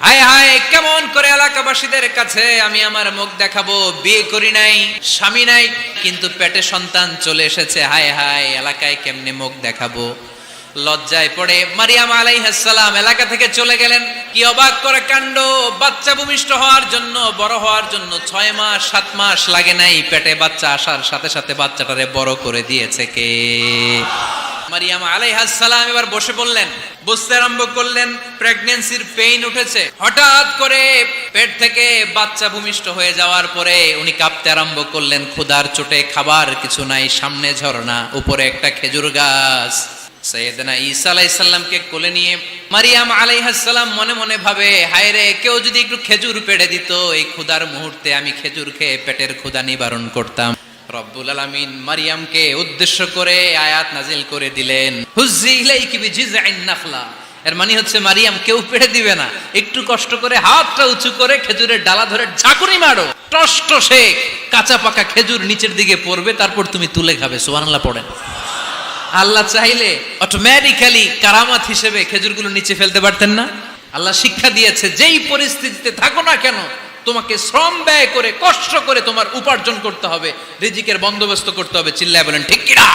হায় হায়, কেমন করে এলাকাবাসীদের কাছে আমি আমার মুখ দেখাবো? বিয়ে করি নাই, স্বামী নাই, কিন্তু পেটে সন্তান চলে এসেছে। হায় হায়, এলাকায় কেমনে মুখ দেখাবো? লজ্জায় পড়ে মারিয়াম আলাইহিস সালাম এলাকা থেকে চলে গেলেন। কি অবাক করা কাণ্ড! বাচ্চা ভূমিষ্ঠ হওয়ার জন্য, বড় হওয়ার জন্য 6 মাস 7 মাস লাগে নাই, পেটে বাচ্চা আসার সাথে সাথে বাচ্চাটারে বড় করে দিয়েছে কে? মারিয়াম আলাইহিস সালাম এবার বসে পড়লেন, বুঝতে আরম্ভ করলেন প্রেগন্যান্সির পেইন উঠেছে। হঠাৎ করে পেট থেকে বাচ্চা ভূমিষ্ঠ হয়ে যাওয়ার পরে উনি কাঁপতে আরম্ভ করলেন। ক্ষুধার চোটে খাবার কিছু নাই, সামনে ঝর্ণা, উপরে একটা খেজুর গাছ। সাইয়েদনা ঈসা আলাইহিস সালামকে কোলে নিয়ে মারিয়াম আলাইহিস সালাম মনে মনে ভাবে, হায় রে, কেউ যদি একটু খেজুর পেড়ে দিত, এই ক্ষুধার মুহূর্তে আমি খেজুর খেয়ে পেটের ক্ষুধা নিবারণ করতাম। রব্বুল আলামিন মারিয়ামকে উদ্দেশ্য করে আয়াত নাজিল করে দিলেন, হুজ্জি ইলাইকি বিজিযআইন নাখলা। এর মানে হচ্ছে, মারিয়াম, কেউ পেড়ে দিবে না, একটু কষ্ট করে হাতটা উঁচু করে খেজুরের ডালা ধরে ঝাঁকুনি মারো, টসটসে কাঁচা পাকা খেজুর নিচের দিকে পড়বে, তারপর তুমি তুলে খাবে। সুবহানাল্লাহ পড়েন। আল্লাহ চাইলে অটোমেটিক্যালি কারামাত হিসেবে খেজুরগুলো নিচে ফেলতে পারতেন না? আল্লাহ শিক্ষা দিয়েছে, যেই পরিস্থিতিতে থাকো না কেন, তোমাকে শ্রম ব্যয় করে কষ্ট করে তোমার উপার্জন করতে হবে, রিজিকের বন্দোবস্ত করতে হবে। চিল্লায় বলেন ঠিক কিনা?